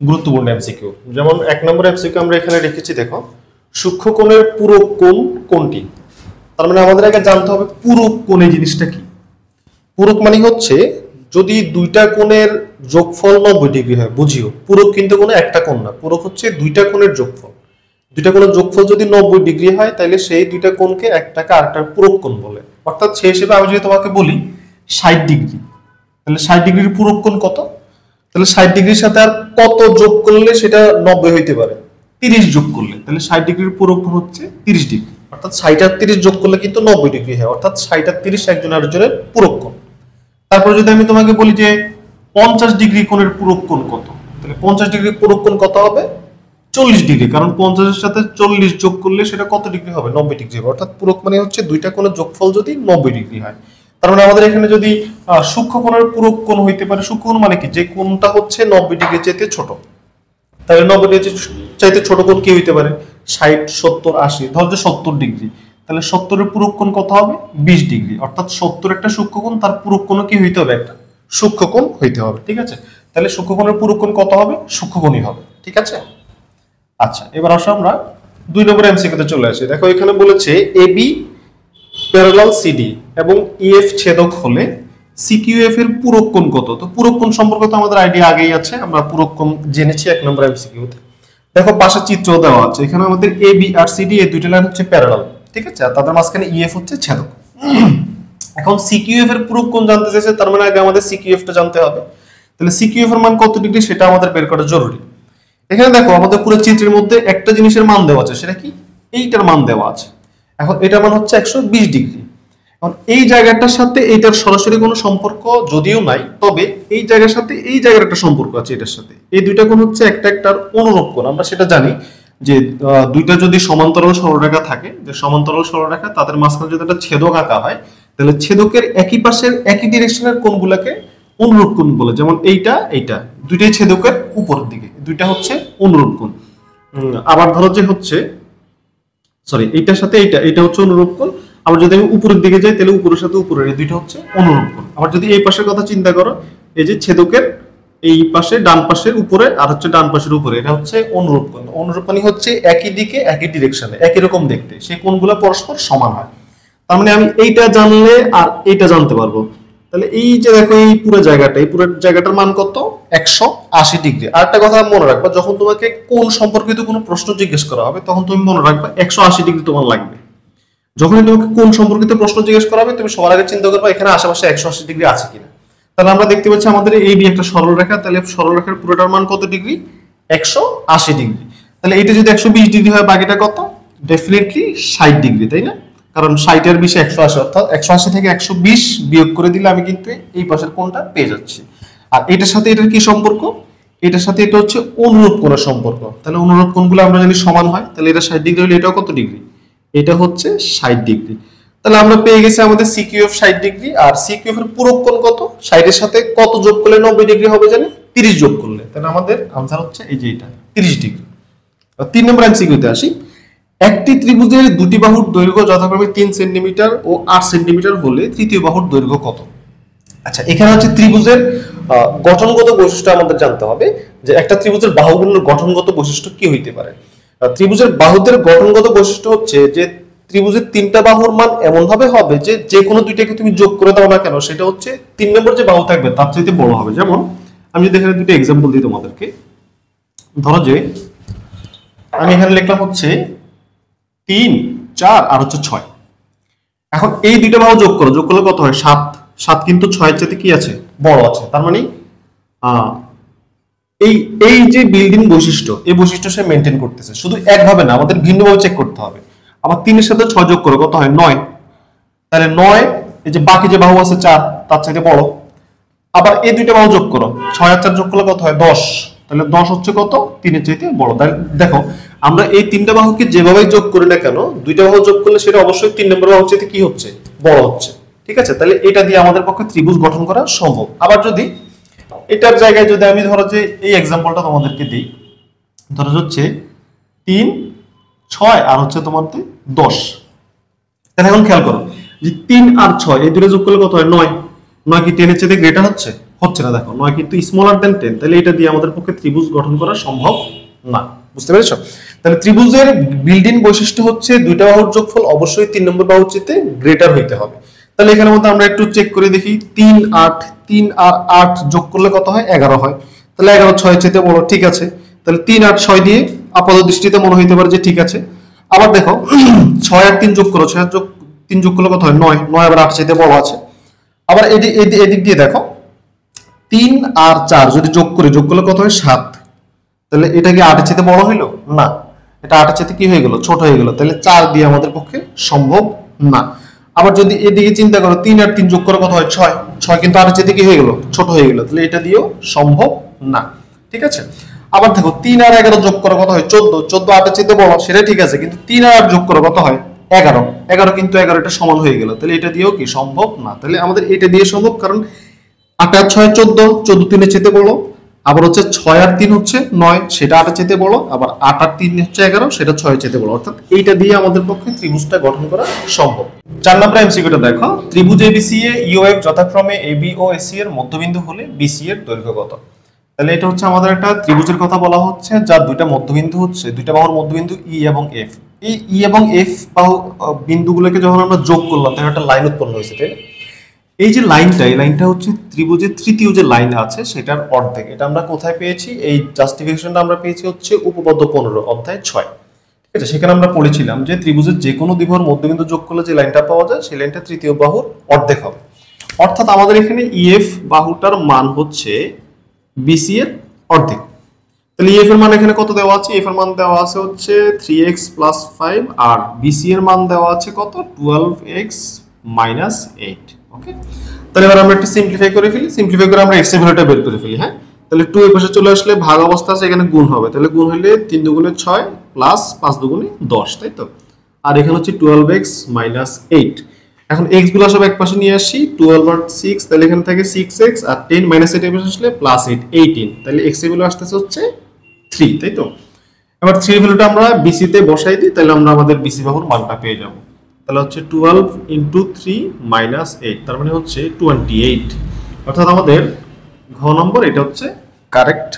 গুরুত্বপূর্ণ এমসিকিউ। যেমন 1 নম্বর এমসিকিউ আমরা এখানে রেখেছি, দেখো সূক্ষ্মকোণের পূরক কোণ কোনটি। তার মানে আমাদের আগে জানতে হবে পূরক কোণ এই জিনিসটা কি। পূরক মানে হচ্ছে যদি দুইটা কোণের যোগফল 90 ডিগ্রি হয়, বুঝিও পূরক কিন্তু কোনো একটা কোণ না, পূরক হচ্ছে দুইটা কোণের যোগফল। দুইটা কোণের যোগফল যদি 90 ডিগ্রি হয় তাহলে সেই দুইটা কোণকে একটাকে আরেকটার পূরক কোণ বলে। অর্থাৎ সেই হিসেবে আমি যদি তোমাকে বলি 60 ডিগ্রি, তাহলে 60 ডিগ্রির পূরক কোণ কত? তাহলে 60 ডিগ্রির সাথে আর কত যোগ করলে সেটা 90 হইতে পারে? 30 যোগ করলে। তাহলে 60 ডিগ্রির পূরক কোণ হচ্ছে 30 ডিগ্রি। অর্থাৎ 60 আর 30 যোগ করলে কিন্তু 90 ডিগ্রি হয়। অর্থাৎ 60 আর 30 একজন আরেকজনের পূরক কোণ। তারপর যদি আমি তোমাকে বলি যে 50 ডিগ্রি কোণের পূরক কোণ কত, তাহলে 50 ডিগ্রির পূরক কোণ কত হবে? 40 ডিগ্রি। কারণ 50 এর সাথে 40 যোগ করলে সেটা কত ডিগ্রি হবে? 90 ডিগ্রি হবে। অর্থাৎ পূরক মানে হচ্ছে দুইটা কোণের যোগফল যদি 90 ডিগ্রি হয়। তার মানে আমাদের এখানে যদি সূক্ষ্মকোণের পূরক কোণ হইতে পারে, সূক্ষ্মকোণ মানে কি? যে কোণটা হচ্ছে 90 ডিগ্রি চাইতে ছোট। তাহলে 90 ডিগ্রি চাইতে ছোট কোণ কি হইতে পারে? 60, 70, 80। ধর যে 70 ডিগ্রি, তাহলে 70 এর পূরক কোণ কত হবে? 20 ডিগ্রি। অর্থাৎ 70 একটা সূক্ষ্মকোণ, তার পূরক কোণ কি হইতে হবে? একটা সূক্ষ্মকোণ হইতে হবে। ঠিক আছে, তাহলে সূক্ষ্মকোণের পূরক কোণ কত হবে? সূক্ষ্মকোণই হবে। ঠিক আছে। আচ্ছা, এবার আসো আমরা 2 নম্বর এমসিকিউ তে চলে আসি। দেখো এখানে বলেছে এবি প্যারালাল সিডি এবং ইএফ ছেদক হলে সিকিউএফ এর পূরক কোণ কত? তো পূরক কোণ সম্পর্কে তো আমাদের আইডিয়া আগেই আছে, আমরা পূরক কোণ জেনেছি 1 নম্বর এমসিকিউ তে। দেখো পাশে চিত্র দেওয়া আছে, এখানে আমাদের এবি আর সিডি এই দুইটা লাইন হচ্ছে প্যারালাল। ঠিক আছে, আর তাদের মাঝখানে ইএফ হচ্ছে ছেদক। এখন সিকিউএফ এর পূরক কোণ জানতে চাইছে, তার মানে আগে আমাদের সিকিউএফ টা জানতে হবে। তাহলে সিকিউএফ এর মান কত ডিগ্রি সেটা আমাদের বের করা জরুরি। এখানে দেখো আমাদের পুরো চিত্রের মধ্যে একটা জিনিসের মান দেওয়া আছে, সেটা কি? এইটার মান দেওয়া আছে। এখন এটার মান হচ্ছে 120 ডিগ্রি। এখন এই জায়গাটার সাথে এইটার সরাসরি কোনো সম্পর্ক যদিও নাই, তবে এই জায়গার সাথে এই জায়গার একটা সম্পর্ক আছে এটার সাথে। এই দুইটা কোণ হচ্ছে একটা একটার অনুরূপ কোণ। আমরা সেটা জানি যে দুইটা যদি সমান্তরাল সরলরেখা থাকে, যে সমান্তরাল সরলরেখা তাদের মাঝখানে যদি একটা ছেদক আঁকা হয়, তাহলে ছেদকের একই পাশের একই ডিরেকশনের কোণগুলোকে অনুরূপ কোণ বলে। যেমন এইটা এইটা দুইটাই ছেদকের উপরের দিকে, দুইটা হচ্ছে অনুরূপ কোণ। আবার ধরো যে হচ্ছে সরি এইটার সাথে এইটা এটা হচ্ছে অনুরূপ কোণ। আবার যদি আমি উপরের দিকে যাই তাহলে উপরের সাথে উপরের এই দুইটা হচ্ছে অনুরূপ কোণ। আবার যদি এই পাশের কথা চিন্তা করো, এই যে ছেদকের এই পাশে ডান পাশের উপরে আর হচ্ছে ডান পাশের উপরে, এটা হচ্ছে অনুরূপ কোণ। অনুরূপ মানে হচ্ছে একই দিকে একই ডিরেকশনে একই রকম দেখতে, সেই কোণগুলো পরস্পর সমান হয়। তার মানে আমি এইটা জানলে আর এইটা জানতে পারবো। তাহলে এই যে দেখো এই পুরো জায়গাটা, এই পুরো জায়গাটার মান কত? 180 ডিগ্রি। আর একটা কথা মনে রাখবা, যখন তোমাকে কোণ সম্পর্কিত কোনো প্রশ্ন জিজ্ঞেস করা হবে তখন তুমি মনে রাখবা 180 ডিগ্রি তোমার লাগবে। যখনই তোমাকে কোণ সম্পর্কিত প্রশ্ন জিজ্ঞেস করা হবে তুমি সবার আগে চিন্তা করবা এখানে আশেপাশে 180 ডিগ্রি আছে কিনা। তাহলে আমরা দেখতে পাচ্ছি আমাদের এই বি একটা সরলরেখা, তাহলে সরলরেখার পুরোটার মান কত ডিগ্রি? 180 ডিগ্রি। তাহলে এটা যদি 120 ডিগ্রি হয় বাকিটা কত? ডেফিনেটলি 60 ডিগ্রি, তাই না? কারণ 60 এর 20 180, অর্থাৎ 180 থেকে 120 বিয়োগ করে দিলে আমি কিন্তু এই পাশের কোণটা পেয়ে যাচ্ছি। আর এটার সাথে এটার কি সম্পর্ক? এটার সাথে এটা হচ্ছে অনুরূপ কোণের সম্পর্ক। তাহলে অনুরূপ কোণগুলো আমরা জানি সমান হয়, তাহলে এটা 60 ডিগ্রি হলে এটাও কত ডিগ্রি? এটা হচ্ছে 60 ডিগ্রি। তাহলে আমরা পেয়ে গেছি আমাদের সিকিউএফ 60 ডিগ্রি। আর সিকিউএফ এর পূরক কোণ কত? 60 এর সাথে কত যোগ করলে 90 ডিগ্রি হবে জানি? 30 যোগ করলে। তাহলে আমাদের आंसर হচ্ছে এই যে এটা 30 ডিগ্রি। 3 নম্বর এমসিকিউতে আসি। একটি ত্রিভুজের দুটি বাহুর দৈর্ঘ্য যথাক্রমে 3 সেন্টিমিটার ও 8 সেন্টিমিটার হলে তৃতীয় বাহুর দৈর্ঘ্য কত? আচ্ছা, এখানে হচ্ছে ত্রিভুজের গঠনগত বৈশিষ্ট্য আমাদের জানতে হবে, যে একটা ত্রিভুজের বাহুগুলোর গঠনগত বৈশিষ্ট্য কি হইতে পারে। ত্রিভুজের বাহুদের গঠনগত বৈশিষ্ট্য হচ্ছে যে ত্রিভুজের তিনটা বাহুর মান এমন ভাবে হবে যে যে কোনো দুইটাকে তুমি যোগ করে দাও না কেন সেটা হচ্ছে 3 নম্বর যে বাহু থাকবে তার চাইতে বড় হবে। যেমন আমি যদি এখানে দুটো एग्जांपल দিই তোমাদেরকে, ধরো যে আমি এখানে লিখলাম হচ্ছে 3, 4 আর হচ্ছে 6। এখন এই দুইটা বাহু যোগ করো, যোগ করলে কত হয়? 7। 7 কিন্তু 6 এর চাইতে কি আছে? বড় আছে। তার মানে এই এই যে বিল্ডিং বৈশিষ্ট্য, এই বৈশিষ্ট্য সে মেইনটেইন করতেছে। শুধু একভাবে না, আমাদের ভিন্নভাবে চেক করতে হবে। আবার 3 এর সাথে 6 যোগ করো, কত হয়? 9। তাহলে 9 এই যে বাকি যে বাহু আছে 4 তার চাইতে বড়। আবার এই দুইটা বাহু যোগ করো, 6 আর 4 যোগ করলে কত হয়? 10। তাহলে 10 হচ্ছে কত? 3 এর চাইতে বড়। তাহলে দেখো আমরা এই তিনটা বাহুকে যেভাবে যোগ করি না কেন, দুইটা বাহু যোগ করলে সেটা অবশ্যই 3 নম্বর বাহুর চাইতে কি হচ্ছে? বড় হচ্ছে। ঠিক আছে, তাহলে এটা দিয়ে আমাদের পক্ষে ত্রিভুজ গঠন করা সম্ভব। আবার যদি এটার জায়গায় যদি আমি ধরো যে এই एग्जांपलটা তোমাদেরকে দেই, ধরো হচ্ছে 3, 6 আর হচ্ছে তোমার 10। তাহলে এখন খেয়াল করো যে 3 আর 6 এই দুটো যোগ করলে কত হয়? 9। 9 কি 10 এর চেয়ে গ্রেটার হচ্ছে? হচ্ছে না। দেখো 9 কিন্তু স্মলার দেন 10, তাহলে এটা দিয়ে আমাদের পক্ষে ত্রিভুজ গঠন করা সম্ভব না। বুঝতে পেরেছো? তাহলে ত্রিভুজের বিল্ডিং বৈশিষ্ট্য হচ্ছে দুইটা বাহুর যোগফল অবশ্যই 3 নম্বর বাহুর চেয়ে গ্রেটার হইতে হবে। তাহলে এখানের মধ্যে আমরা একটু চেক করে দেখি, 3 8, 3 আর 8 যোগ করলে কত হয়? 11 হয়। তাহলে 11 6 চেয়ে বড়, ঠিক আছে। তাহলে 3 8 6 দিয়ে আপাত দৃষ্টিতে মনে হইতে পারে যে ঠিক আছে। আবার দেখো 6 আর 3 যোগ করো, 6 আর 3 যোগ করলে কত হয়? 9, 9 আবার 8 চেয়ে বড় আছে। আবার এদিক দিয়ে দেখো 3 আর 4 যদি যোগ করলে কত হয়? 7। তাহলে এটা কি 8 এর চেয়ে বড় হইলো? না, এটা 8 এর চেয়ে কি হয়ে গেল? ছোট হয়ে গেল। তাহলে 4 দিয়ে আমাদের পক্ষে সম্ভব না। আবার যদি এদিকে চিন্তা করো 3 আর 3 যোগ করে কত হয়? 6, 6 কিন্তু 8 এর চেয়ে কি হয়ে গেল? ছোট হয়ে গেল। তাহলে এটা দিয়েও সম্ভব না। ঠিক আছে। আবার দেখো 3 আর 11 যোগ করে কত হয়? 14, 14 8 এর চেয়ে বড়, সেটা ঠিক আছে, কিন্তু 3 আর 8 যোগ করে কত হয়? 11, 11 কিন্তু 11 এটা সমান হয়ে গেল। তাহলে এটা দিয়েও কি সম্ভব না। তাহলে আমাদের এটা দিয়ে সম্ভব, কারণ 8 আর 6 14, 14 3 এর চেয়ে বড়। আবার হচ্ছে 6 আর 3 হচ্ছে 9, সেটা 8 এর চেয়ে বড়। আবার 8 আর 3 হচ্ছে 11, সেটা 6 এর চেয়ে বড়। অর্থাৎ এইটা দিয়ে আমাদের পক্ষে ত্রিভুজটা গঠন করা সম্ভব। 4 নম্বর এমসিকিউটা দেখো, ত্রিভুজ এবিসি এ ইওএফ যথাক্রমে এবি ও এসি এর মধ্যবিন্দু হলে বিসি এর দৈর্ঘ্য কত? তাহলে এটা হচ্ছে আমাদের একটা ত্রিভুজের কথা বলা হচ্ছে, যার দুইটা মধ্যবিন্দু হচ্ছে, দুইটা বাহুর মধ্যবিন্দু ই এবং এফ। এই ই এবং এফ বাহু বিন্দুগুলোকে যখন আমরা যোগ করলাম তখন একটা লাইন উৎপন্ন হয়েছে, তাই না? এই যে লাইনটা, এই লাইনটা হচ্ছে ত্রিভুজের তৃতীয় যে লাইন আছে সেটার অর্ধেক। এটা আমরা কোথায় পেয়েছি? এই জাস্টিফিকেশনটা আমরা পেয়েছি হচ্ছে উপপাদ্য 15 অধ্যায় 6। ঠিক আছে, সেখানে আমরা পড়েছিলাম যে ত্রিভুজের যে কোনো দ্বিবাহুর মধ্যবিন্দু যোগ করলে যে লাইনটা পাওয়া যায় সেই লাইনটা তৃতীয় বাহুর অর্ধেক হবে। অর্থাৎ আমাদের এখানে ইএফ বাহুটার মান হচ্ছে বিসি এর অর্ধেক। তাহলে ইএফ এর মান এখানে কত দেওয়া আছে? ইএফ এর মান দেওয়া আছে হচ্ছে 3x + 5, আর বিসি এর মান দেওয়া আছে কত? 12x - 8। ওকে, তাহলে এবার আমরা একটু সিম্পলিফাই করে ফেলি। সিম্পলিফাই করে আমরা x এর ভ্যালুটা বের করে ফেলি। হ্যাঁ, তাহলে 2 এর পাশে চলে আসলে ভাগ অবস্থা আছে, এখানে গুণ হবে। তাহলে গুণ হলে 3 দুগুণে 6 প্লাস 5 দুগুণে 10, তাই তো? আর এখানে হচ্ছে 12x - 8। এখন x গুলো সব এক পাশে নিয়ে আসি, 12 আর 6, তাহলে এখানে থাকে 6x, আর 10 - 8 এর পাশে আসলে +8 18। তাহলে x এর ভ্যালু আসতেছে হচ্ছে 3, তাই তো? এবার 3 ভ্যালুটা আমরা BC তে বসাই দিই, তাহলে আমরা আমাদের BC বাহুর মানটা পেয়ে যাব। তাহলে হচ্ছে 12 × 3 - 8, তার মানে হচ্ছে 28। অর্থাৎ আমাদের ঘ নম্বর এটা হচ্ছে কারেক্ট